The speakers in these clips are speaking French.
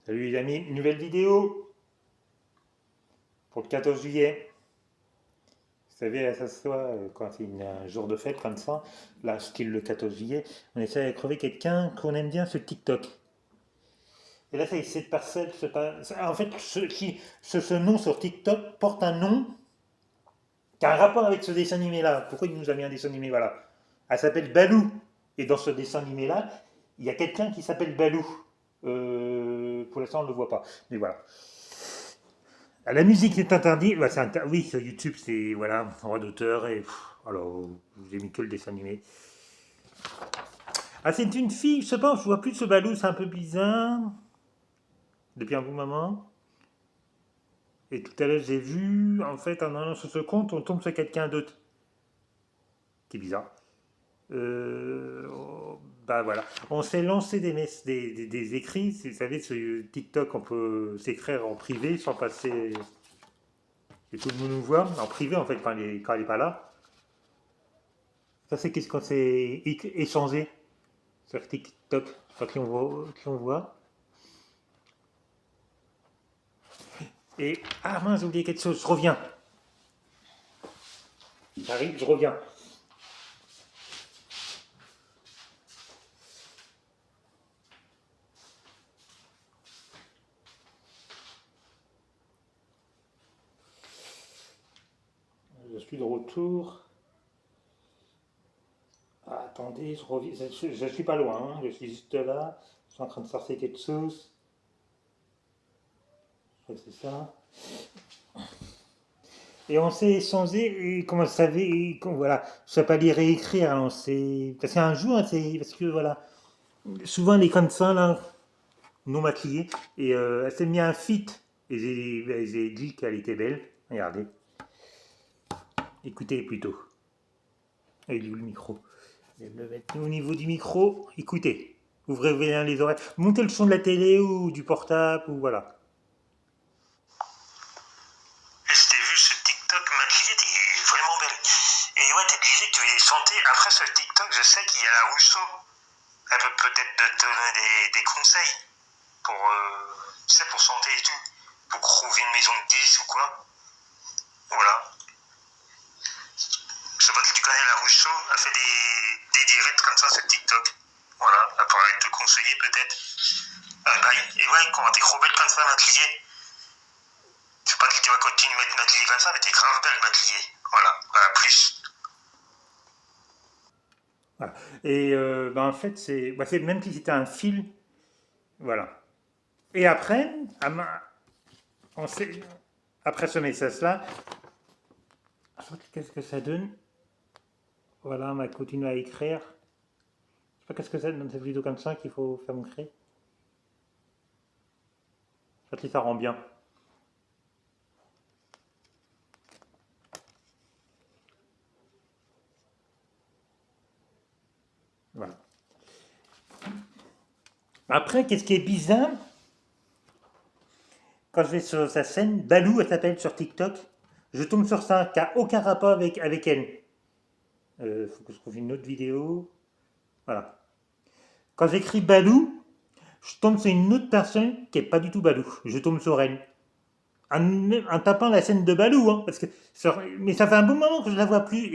Salut les amis, une nouvelle vidéo pour le 14 juillet. Vous savez, ça se soit quand c'est un jour de fête comme ça, là, style le 14 juillet, on essaie de trouver quelqu'un qu'on aime bien sur TikTok. Et là, cette personne, en fait, ce nom sur TikTok porte un nom qui a un rapport avec ce dessin animé-là. Pourquoi il nous a mis un dessin animé? Voilà. Elle s'appelle Balou. Et dans ce dessin animé-là, il y a quelqu'un qui s'appelle Balou. Pour l'instant, on ne le voit pas. Mais voilà. Ah, la musique est interdite. Bah, oui, sur YouTube, c'est voilà, droit d'auteur. Alors, j'ai mis que le dessin animé. Ah, c'est une fille, je sais pas, je vois plus ce Balou, c'est un peu bizarre. Depuis un bon moment. Et tout à l'heure, j'ai vu, en fait, en allant sur ce compte, on tombe sur quelqu'un d'autre. Qui est bizarre. Bah voilà. On s'est lancé des écrits. Vous savez, sur TikTok, on peut s'écrire en privé sans passer. Et tout le monde nous voit. En privé, en fait, quand elle est pas là. Ça, c'est qu'est-ce qu'on s'est échangé sur TikTok. Je sais pas qui on voit. Et ah mince, j'ai oublié quelque chose. Je reviens. J'arrive, je reviens. Je suis de retour. Ah, attendez, je reviens. Je suis pas loin, hein. Je suis juste là. Je suis en train de chercher quelque chose. Je crois que c'est ça. Et on s'est échangé, et comment vous savez, voilà, je sais pas lire et écrire, hein, parce qu'un jour, parce que voilà, souvent les comme ça, là, non maquillées, et elle s'est mis un fit, et j'ai dit qu'elle était belle, regardez, écoutez plutôt, et il est où le micro? Je vais me le mettre au niveau du micro, écoutez, ouvrez bien les oreilles, montez le son de la télé ou du portable, ou voilà. Et je t'ai vu sur TikTok maquillée, t'es vraiment belle. Et ouais, t'es disais que tu voulais chanter. Après, sur TikTok, je sais qu'il y a la Rousseau. Elle peut peut-être te donner des conseils pour, tu sais, pour chanter et tout. Pour trouver une maison de 10 ou quoi. Voilà. Je sais pas si tu connais la Rousseau. Elle fait des directs comme ça sur TikTok. Voilà. Elle pourrait te conseiller peut-être. Bye. Et ouais, quand t'es trop belle comme ça, maquillée. Je sais pas si tu vas continuer à être maquillée comme ça, mais t'es grave belle maquillée. Voilà. Voilà, plus. Voilà. Et ben, en fait, c'est même si c'était un fil, voilà. Et après, on sait, après ce message-là, qu'est-ce que ça donne? Voilà, on va continuer à écrire. Je sais pas qu'est-ce que ça donne, c'est plutôt comme ça qu'il faut faire montrer. Je sais pas si ça rend bien. Voilà. Après, qu'est-ce qui est bizarre? Quand je vais sur sa scène, Balou, elle s'appelle sur TikTok, je tombe sur ça, qui n'a aucun rapport avec elle. Faut que je trouve une autre vidéo. Voilà. Quand j'écris Balou, je tombe sur une autre personne qui n'est pas du tout Balou. Je tombe sur elle. En tapant la scène de Balou, hein, mais ça fait un bon moment que je la vois plus.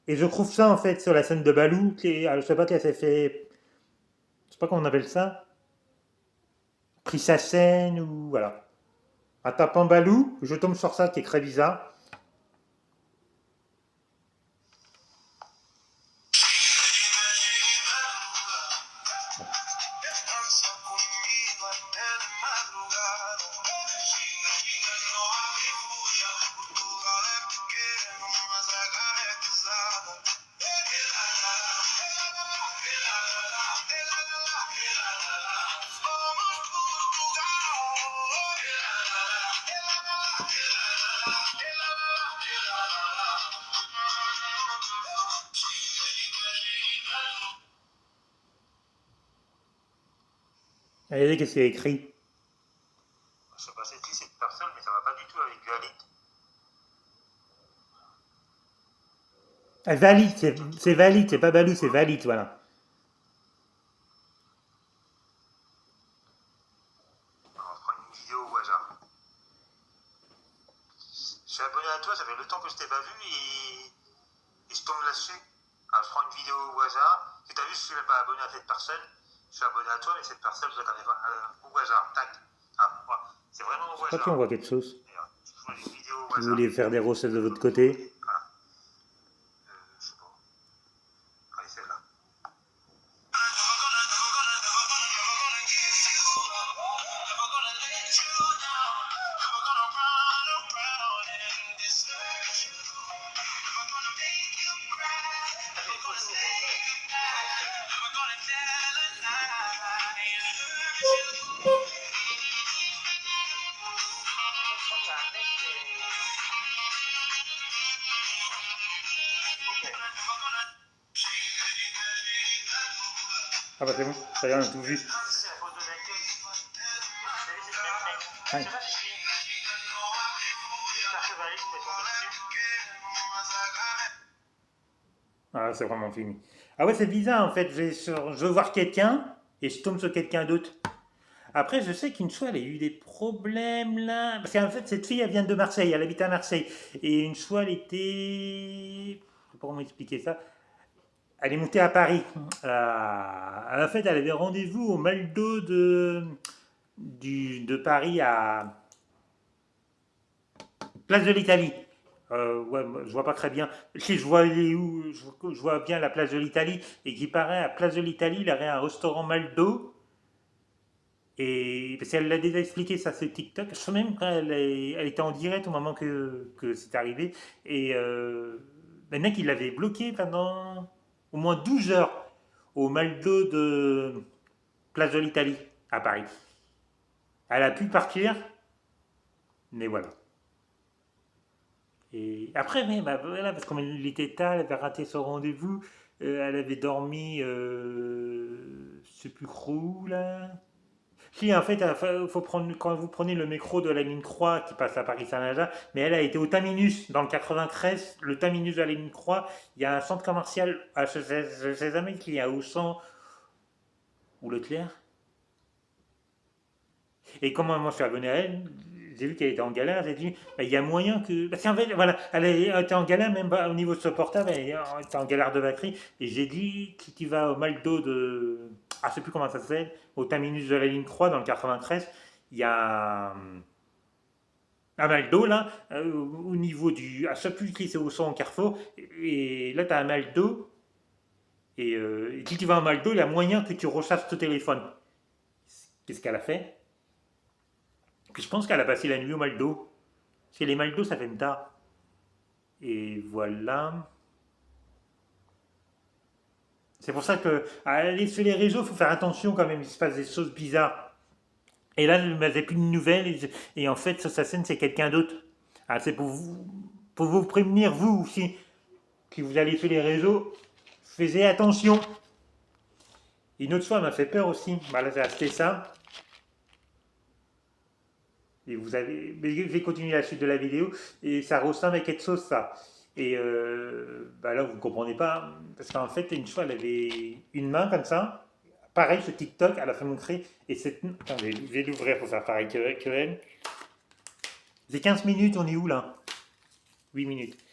Et je trouve ça en fait sur la scène de Balou, je sais pas, qu'elle s'est fait, je sais pas comment on appelle ça, pris sa scène ou voilà. En tapant Balou, je tombe sur ça qui est très bizarre. Regardez qu'est-ce qu'il y a écrit. Je sais pas c'est qui cette personne, mais ça va pas du tout avec Galit. Ah, valide, c'est valide, c'est pas Balou, c'est valide, voilà. Ouais, C'est valide, c'est pas Balou, c'est valide, voilà. ouais, ouais. C'est valide, voilà. Ouais, ouais, ouais. Ouais, ouais, ouais. Ouais, ouais, ouais. Ouais, ouais, ouais. Ouais, ouais, ouais. Ouais, ouais, ouais. Ouais, ouais, ouais. Ouais, ouais, ouais. Ouais, ouais, ouais. Ouais, ouais, ouais. Voilà. suis abonné à toi, ça fait longtemps que je t'ai pas vu et je tombe là-dessus. Alors, je prends une vidéo au hasard. Tu as vu, je suis même pas abonné à cette personne. Je suis abonné à toi, mais cette personne, je la connais pas. Au hasard, tac. Ah, voilà. C'est vraiment au hasard. Je crois qu'on voit quelque chose. Je prends une vidéo au hasard. Vous voulez faire des recettes de votre côté? Voilà. Je sais pas. Allez, celle-là. Ah bah c'est bon, ça y est, on a tout vu. Ouais. Ah, c'est vraiment fini. Ah ouais, c'est bizarre en fait. Je veux voir quelqu'un et je tombe sur quelqu'un d'autre. Après, je sais qu'une fois, elle a eu des problèmes là. Parce qu'en fait, cette fille, elle vient de Marseille. Elle habite à Marseille. Et une fois, elle était. Je sais pas comment expliquer ça. Elle est montée à Paris. En fait, elle avait rendez-vous au Maldo de Paris à Place de l'Italie. Ouais, je vois pas très bien. Si je vois, je vois bien la place de l'Italie et qui paraît à Place de l'Italie, il y aurait un restaurant Maldo. Et parce qu'elle l'a déjà expliqué ça sur TikTok. Je sais même elle était en direct au moment que c'est arrivé. Et le mec, il l'avait bloqué pendant au moins 12 heures au Maldo de Place de l'Italie à Paris. Elle a pu partir, mais voilà. Et après, mais, bah, voilà, parce qu'il était tard, elle avait raté son rendez-vous, elle avait dormi, je sais plus trop où là. Si, en fait, faut prendre, quand vous prenez le métro de la ligne 3 qui passe à Paris-Saint-Lazare, mais elle a été au Terminus, dans le 93, le Terminus de la ligne 3, il y a un centre commercial, je sais jamais qu'il y a Auchan ou Leclerc. Et comment moi je suis abonné à elle, j'ai vu qu'elle était en galère, j'ai dit, bah, il y a moyen que. Parce qu'en fait, voilà, elle était en galère, même au niveau de ce portable, elle était en galère de batterie. Et j'ai dit, si tu vas au Maldo de. Ah, je sais plus comment ça s'appelle, au terminus de la ligne 3 dans le 93, il y a un Maldo là, au niveau du. À chaque plus qui c'est au son en Carrefour, et là tu as un Maldo, et si tu vas à un Maldo, il y a moyen que tu recharges ton téléphone. Qu'est-ce qu'elle a fait? Puis je pense qu'elle a passé la nuit au Maldo. Parce que les Maldo, ça fait tard. Et voilà. C'est pour ça que à aller sur les réseaux, il faut faire attention quand même, il se passe des choses bizarres. Et là, je n'avais plus de nouvelles, et en fait, sur sa scène, c'est quelqu'un d'autre. Ah, c'est pour vous prévenir, vous aussi, que vous allez sur les réseaux, faites attention. Une autre fois, elle m'a fait peur aussi. Bah, là, j'ai acheté ça. Et vous avez. Mais je vais continuer la suite de la vidéo. Et ça ressemble à quelque chose, ça. Et bah là, vous ne comprenez pas. Parce qu'en fait, une fois, elle avait une main comme ça. Pareil sur TikTok, elle a fait montrer. Et cette. Attendez, je vais l'ouvrir pour faire pareil que elle. C'est 15 minutes, on est où là? 8 minutes.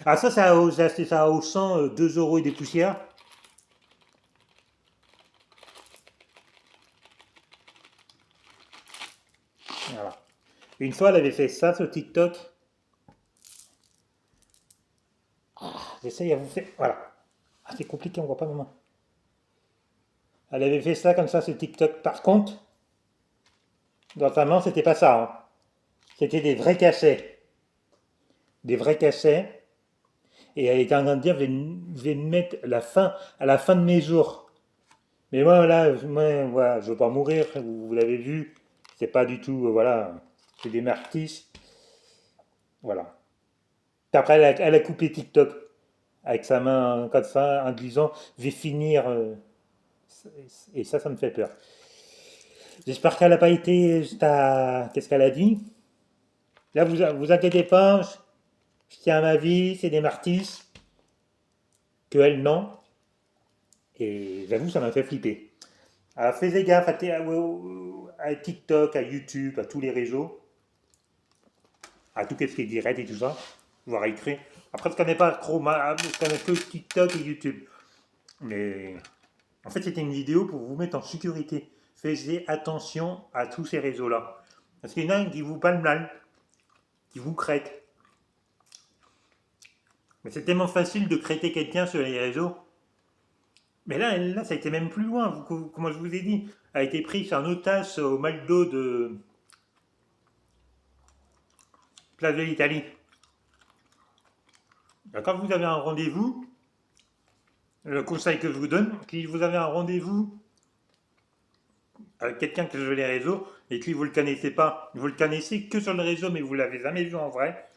Ah, ça, j'ai acheté ça au 100, 2 euros et des poussières. Voilà. Une fois, elle avait fait ça sur TikTok. J'essaye à vous faire. Voilà. Ah, c'est compliqué, on voit pas ma main. Elle avait fait ça comme ça sur TikTok. Par contre, dans sa main, c'était pas ça, hein. C'était des vrais cachets. Des vrais cachets. Et elle était en train de dire, je vais mettre la fin, à la fin de mes jours. Mais moi, là, voilà, je veux pas mourir, vous l'avez vu. C'est pas du tout, voilà. C'est des martyrs. Voilà. Après, elle a coupé TikTok avec sa main comme ça, en disant, je vais finir. Et ça me fait peur. J'espère qu'elle n'a pas été juste à. Qu'est-ce qu'elle a dit? Là, vous inquiétez pas, je tiens à ma vie, c'est des martyrs. Que elle, non. Et j'avoue, ça m'a fait flipper. Alors, faites gaffe à TikTok, à YouTube, à tous les réseaux, à tout ce qui est direct et tout ça, voire écrit. Après, je connais pas trop, je connais que TikTok et YouTube. Mais en fait, c'était une vidéo pour vous mettre en sécurité. Faites attention à tous ces réseaux-là. Parce qu'il y en a qui vous parlent mal, qui vous crêtent. Mais c'est tellement facile de crêter quelqu'un sur les réseaux. Mais là, ça a été même plus loin. Comme je vous ai dit, a été pris un otage au McDo de Place de l'Italie. Quand vous avez un rendez-vous, le conseil que je vous donne, si vous avez un rendez-vous avec quelqu'un qui joue les réseaux et que vous ne le connaissez pas, vous le connaissez que sur le réseau mais vous ne l'avez jamais vu en vrai,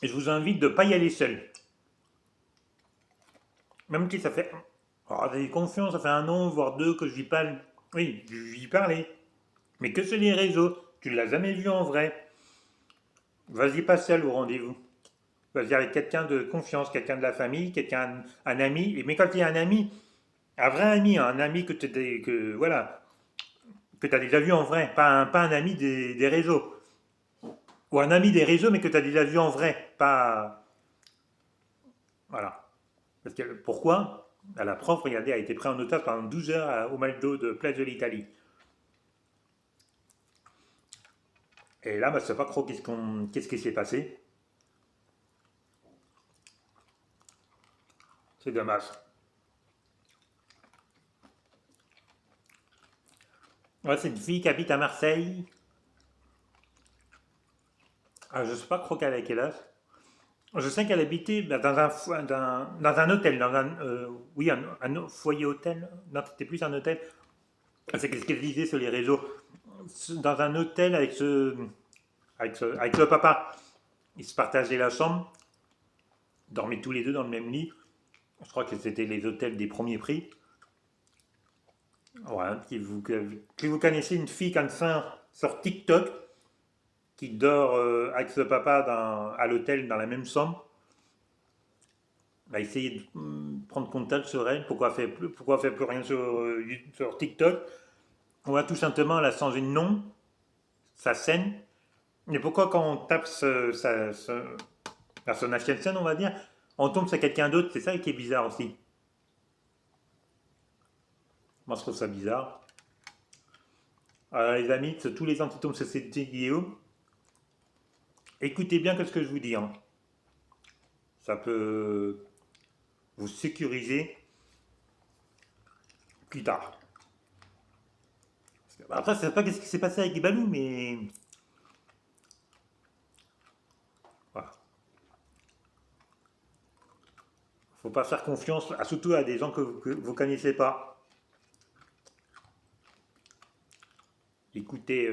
et je vous invite de ne pas y aller seul. Même si ça fait... Oh, vous avez confiance, ça fait 1 an, voire 2 que je lui parle. Oui, je lui parlais. Mais que sur les réseaux, tu ne l'as jamais vu en vrai. Vas-y pas seul au rendez-vous. Vas-y avec quelqu'un de confiance, quelqu'un de la famille, quelqu'un, un ami. Mais quand il y a un ami, un vrai ami, un ami voilà, que tu as déjà vu en vrai, pas un ami des réseaux. Ou un ami des réseaux, mais que tu as déjà vu en vrai, pas... Voilà. Parce que, pourquoi la prof, regardez, a été prise en otage pendant 12 heures au McDo de Place de l'Italie. Et là, bah, je ne sais pas trop qu'est-ce qui s'est passé. C'est dommage. Ouais, c'est une fille qui habite à Marseille. Ah, je ne sais pas trop quel âge. Je sais qu'elle habitait bah, dans un hôtel, oui, un foyer hôtel. Non, c'était plus un hôtel. C'est ce qu'elle disait sur les réseaux. Dans un hôtel avec le papa. Ils se partageaient la chambre, dormaient tous les deux dans le même lit. Je crois que c'était les hôtels des premiers prix. Voilà, si vous connaissez une fille comme ça sur TikTok qui dort avec ce papa à l'hôtel dans la même chambre, bah, essayez de prendre contact sur elle. Pourquoi elle fait plus rien sur TikTok? On va tout simplement la changer de nom, sa scène. Mais pourquoi quand on tape son ancienne scène, on va dire, on tombe sur quelqu'un d'autre? C'est ça qui est bizarre aussi. Moi, je trouve ça bizarre. Alors, les amis, tous les gens qui tombent sur cette vidéo, écoutez bien ce que je vous dis. Hein. Ça peut vous sécuriser plus tard. Après, je ne sais pas ce qui s'est passé avec les balous, mais voilà. Faut pas faire confiance, surtout à des gens que vous connaissez pas. Écoutez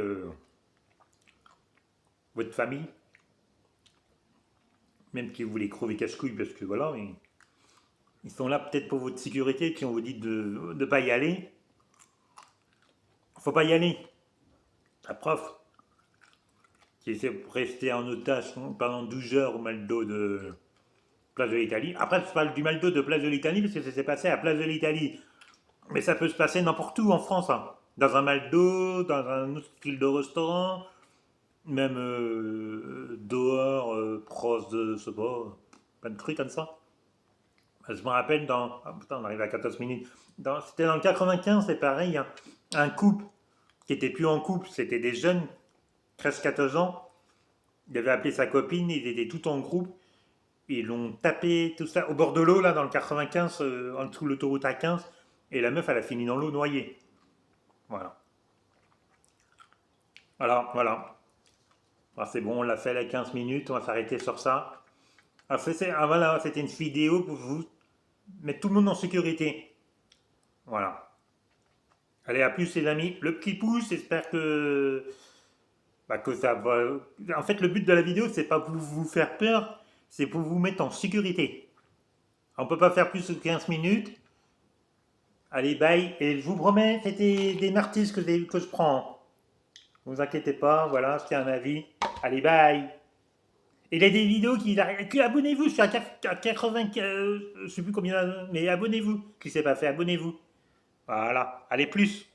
votre famille, même si vous voulez crever cache-couille, parce que voilà, mais ils sont là peut-être pour votre sécurité, si on vous dit de ne pas y aller. Faut pas y aller. La prof, qui essaie de rester en otage pendant 12 heures au McDo de Place de l'Italie. Après, je parle du McDo de Place de l'Italie parce que ça s'est passé à Place de l'Italie. Mais ça peut se passer n'importe où en France. Hein. Dans un McDo, dans un autre style de restaurant, même dehors, proche de, je sais pas, plein de trucs comme ça. Je me rappelle Ah putain, on arrive à 14 minutes. C'était dans le 95, c'est pareil. Hein. Un couple qui était plus en couple, c'était des jeunes, 13-14 ans. Il avait appelé sa copine, ils étaient tout en groupe. Ils l'ont tapé, tout ça, au bord de l'eau, là, dans le 95, en dessous de l'autoroute A15. Et la meuf, elle a fini dans l'eau noyée. Voilà. Voilà. Alors, c'est bon, on l'a fait à 15 minutes, on va s'arrêter sur ça. Alors, voilà, c'était une vidéo pour vous mettre tout le monde en sécurité. Voilà. Allez, à plus les amis. Le petit pouce, j'espère que ça va... En fait, le but de la vidéo, c'est pas pour vous faire peur, c'est pour vous mettre en sécurité. On peut pas faire plus de 15 minutes. Allez, bye. Et je vous promets, c'était des martyrs que je prends. Ne vous inquiétez pas, voilà, c'était un avis. Allez, bye. Et il y a des vidéos abonnez-vous, je suis à 80, je sais plus combien, mais abonnez-vous. Qui s'est pas fait, abonnez-vous. Voilà. Allez, plus.